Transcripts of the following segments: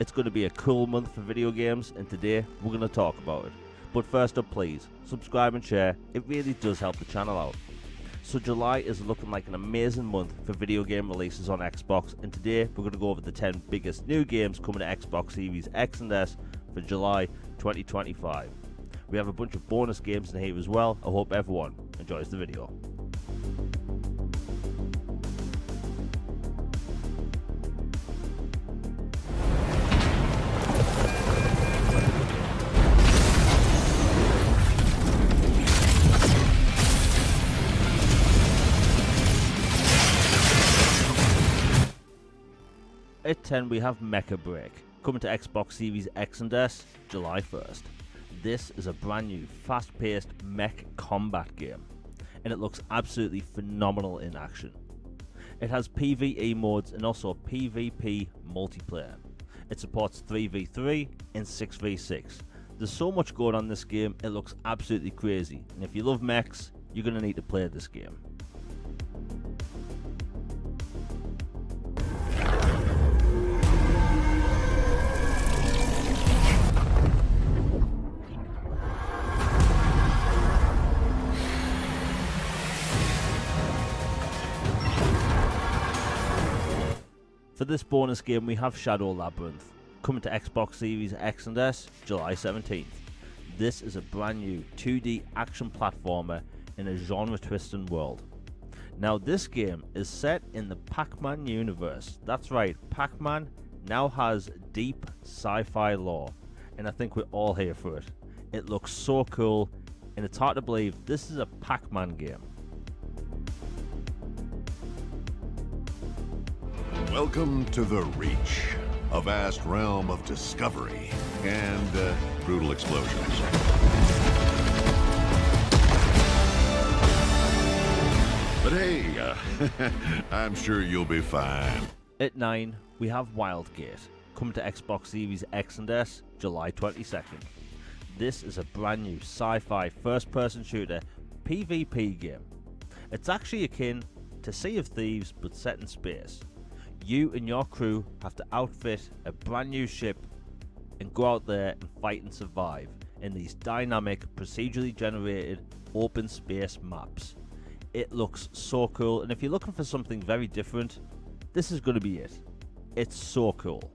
It's going to be a cool month for video games, and today we're going to talk about it. But first up, please subscribe and share, it really does help the channel out. So July is looking like an amazing month for video game releases on Xbox, and today we're going to go over the 10 biggest new games coming to Xbox Series X and S for July 2025. We have a bunch of bonus games in here as well. I hope everyone enjoys the video. At 10 we have Mecha Break, coming to Xbox Series X and S July 1st. This is a brand new fast-paced mech combat game, and it looks absolutely phenomenal in action. It has PvE modes and also PvP multiplayer. It supports 3v3 and 6v6. There's so much going on in this game, it looks absolutely crazy, and if you love mechs, you're going to need to play this game. For this bonus game we have Shadow Labyrinth, coming to Xbox Series X and S July 17th. This is a brand new 2D action platformer in a genre-twisting world. Now this game is set in the Pac-Man universe. That's right, Pac-Man now has deep sci-fi lore, and I think we're all here for it. It looks so cool, and it's hard to believe this is a Pac-Man game. Welcome to the Reach, a vast realm of discovery and brutal explosions. But hey, I'm sure you'll be fine. At 9, we have Wildgate, coming to Xbox Series X and S July 22nd. This is a brand new sci-fi first-person shooter PvP game. It's actually akin to Sea of Thieves but set in space. You and your crew have to outfit a brand new ship and go out there and fight and survive in these dynamic, procedurally generated open space maps. It looks so cool, and if you're looking for something very different, this is going to be it. It's so cool.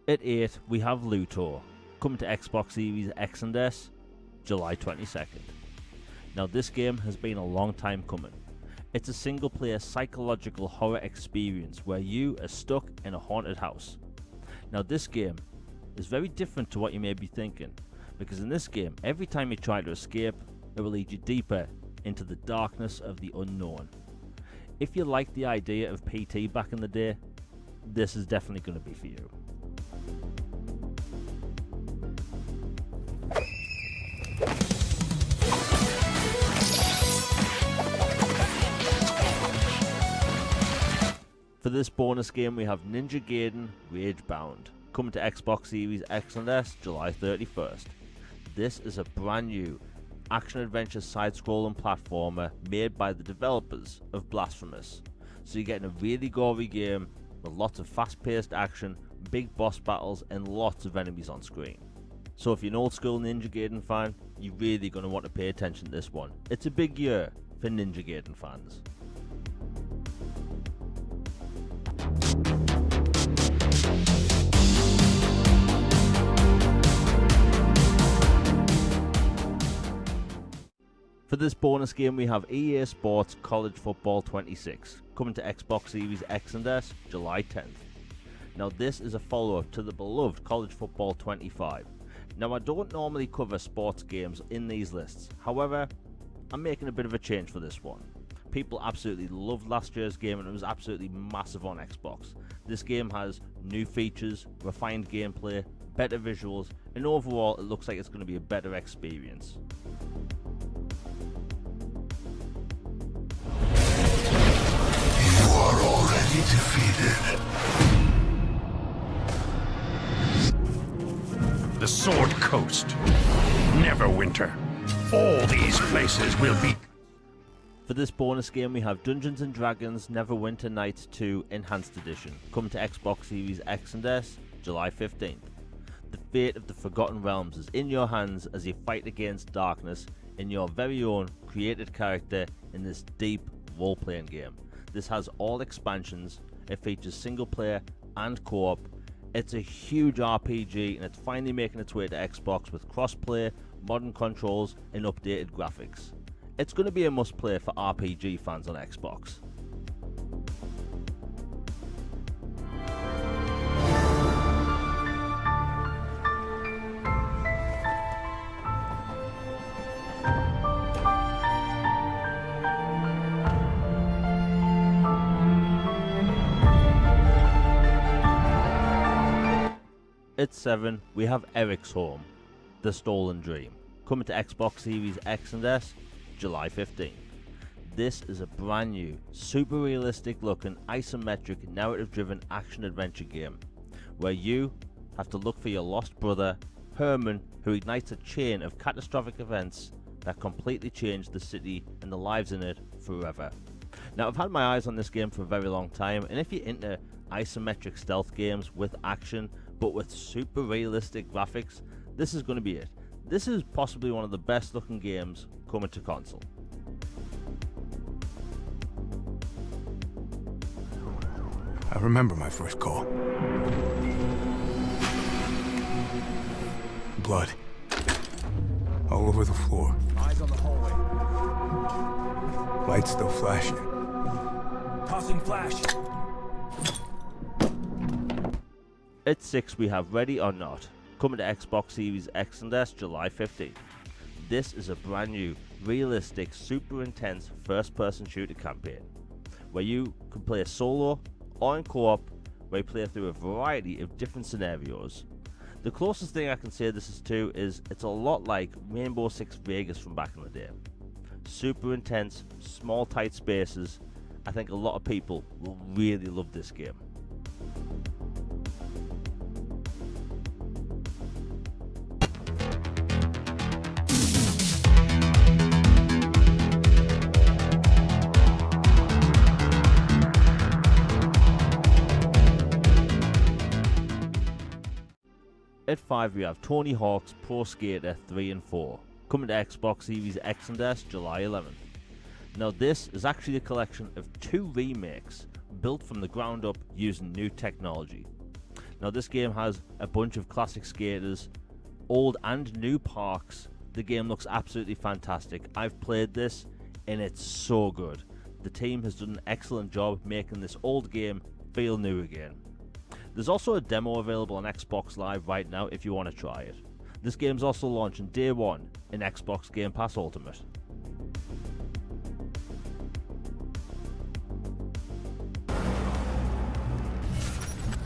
At 8, we have Luto, coming to Xbox Series X and S, July 22nd. Now this game has been a long time coming. It's a single-player psychological horror experience where you are stuck in a haunted house. Now this game is very different to what you may be thinking, because in this game, every time you try to escape, it will lead you deeper into the darkness of the unknown. If you like the idea of PT back in the day, this is definitely going to be for you. For this bonus game we have Ninja Gaiden Ragebound, coming to Xbox Series X and S July 31st. This is a brand new action-adventure side-scrolling platformer made by the developers of Blasphemous. So you're getting a really gory game with lots of fast-paced action, big boss battles and lots of enemies on screen. So if you're an old-school Ninja Gaiden fan, you're really going to want to pay attention to this one. It's a big year for Ninja Gaiden fans. For this bonus game we have EA Sports College Football 26, coming to Xbox Series X and S July 10th. Now this is a follow-up to the beloved College Football 25. Now I don't normally cover sports games in these lists, however I'm making a bit of a change for this one. People absolutely loved last year's game and it was absolutely massive on Xbox. This game has new features, refined gameplay, better visuals, and overall it looks like it's going to be a better experience. You are already defeated. coast. Neverwinter. All these places will be... For this bonus game, we have Dungeons & Dragons Neverwinter Nights 2 Enhanced Edition, coming to Xbox Series X and S, July 15th. The fate of the Forgotten Realms is in your hands as you fight against darkness in your very own created character in this deep role-playing game. This has all expansions, it features single player and co-op. It's a huge RPG and it's finally making its way to Xbox with cross-play, modern controls and updated graphics. It's going to be a must-play for RPG fans on Xbox. At 7, we have Eric's Home, The Stolen Dream, coming to Xbox Series X and S, July 15th. This is a brand new, super realistic looking, isometric, narrative driven action adventure game, where you have to look for your lost brother, Herman, who ignites a chain of catastrophic events that completely change the city and the lives in it forever. Now, I've had my eyes on this game for a very long time, and if you're into isometric stealth games with action, but with super realistic graphics, this is going to be it. This is possibly one of the best looking games coming to console. I remember my first call. Blood. All over the floor. Eyes on the hallway. Lights still flashing. Tossing flash. At 6, we have Ready or Not, coming to Xbox Series X and S, July 15th. This is a brand new, realistic, super intense first-person shooter campaign, where you can play solo or in co-op, where you play through a variety of different scenarios. The closest thing I can say this is to is it's a lot like Rainbow Six Vegas from back in the day. Super intense, small tight spaces. I think a lot of people will really love this game. At 5, we have Tony Hawk's Pro Skater 3 and 4, coming to Xbox Series X and S, July 11th. Now, this is actually a collection of 2 remakes built from the ground up using new technology. Now, this game has a bunch of classic skaters, old and new parks. The game looks absolutely fantastic. I've played this and it's so good. The team has done an excellent job making this old game feel new again. There's also a demo available on Xbox Live right now if you want to try it. This game's also launching day 1 in Xbox Game Pass Ultimate.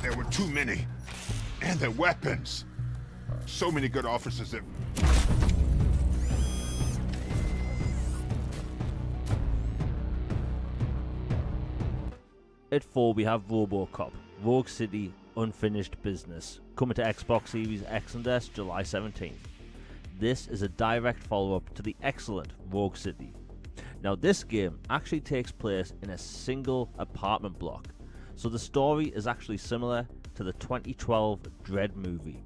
There were too many. And their weapons. So many good officers that... At 4, we have RoboCop, Rogue City Unfinished Business, coming to Xbox Series X and S, July 17th. This is a direct follow-up to the excellent Rogue City. Now, this game actually takes place in a single apartment block, so the story is actually similar to the 2012 Dredd movie.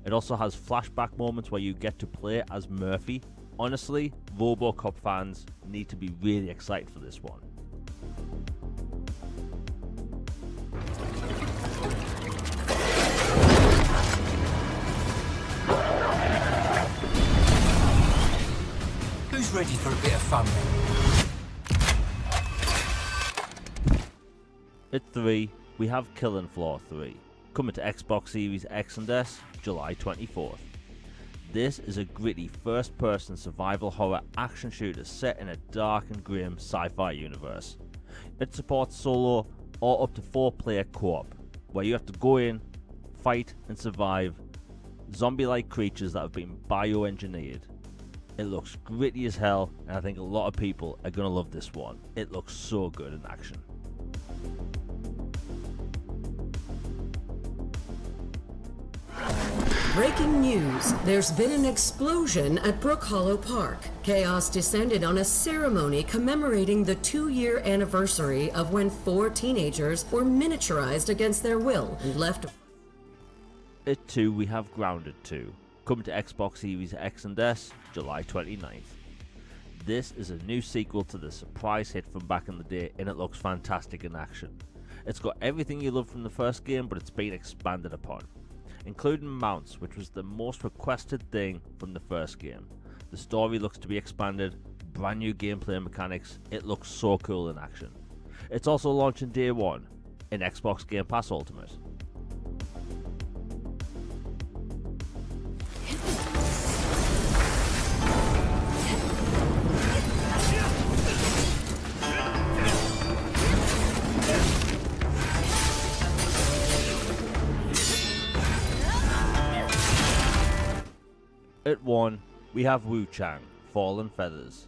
It also has flashback moments where you get to play as Murphy. Honestly, RoboCop fans need to be really excited for this one. Who's ready for a bit of fun? At 3, we have Killing Floor 3, coming to Xbox Series X and S, July 24th. This is a gritty first-person survival horror action shooter set in a dark and grim sci-fi universe. It supports solo or up to 4-player co-op, where you have to go in, fight and survive zombie-like creatures that have been bioengineered. It looks gritty as hell, and I think a lot of people are going to love this one. It looks so good in action. Breaking news. There's been an explosion at Brook Hollow Park. Chaos descended on a ceremony commemorating the 2-year anniversary of when 4 teenagers were miniaturized against their will and left. At 2, we have Grounded 2, coming to Xbox Series X and S, July 29th. This is a new sequel to the surprise hit from back in the day, and it looks fantastic in action. It's got everything you loved from the first game, but it's been expanded upon, including mounts, which was the most requested thing from the first game. The story looks to be expanded, brand new gameplay mechanics, it looks so cool in action. It's also launching day 1 in Xbox Game Pass Ultimate. At 1, we have Wu Chang, Fallen Feathers,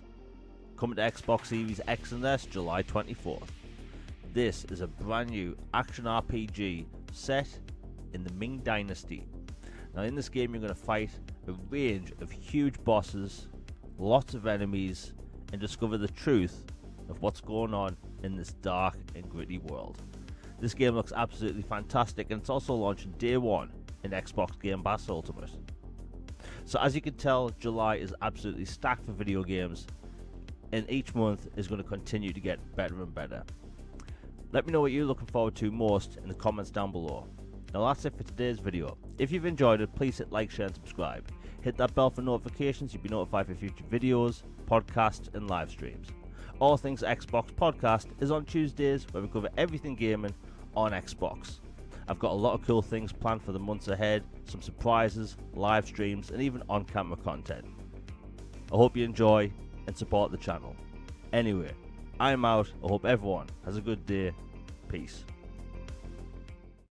coming to Xbox Series X and S July 24th. This is a brand new action RPG set in the Ming Dynasty. Now in this game you're going to fight a range of huge bosses, lots of enemies, and discover the truth of what's going on in this dark and gritty world. This game looks absolutely fantastic, and it's also launching day 1 in Xbox Game Pass Ultimate. So as you can tell, July is absolutely stacked for video games, and each month is going to continue to get better and better. Let me know what you're looking forward to most in the comments down below. Now that's it for today's video. If you've enjoyed it, please hit like, share and subscribe. Hit that bell for notifications, you'll be notified for future videos, podcasts and live streams. All Things Xbox podcast is on Tuesdays, where we cover everything gaming on Xbox. I've got a lot of cool things planned for the months ahead, some surprises, live streams, and even on-camera content. I hope you enjoy and support the channel. Anyway, I'm out. I hope everyone has a good day. Peace.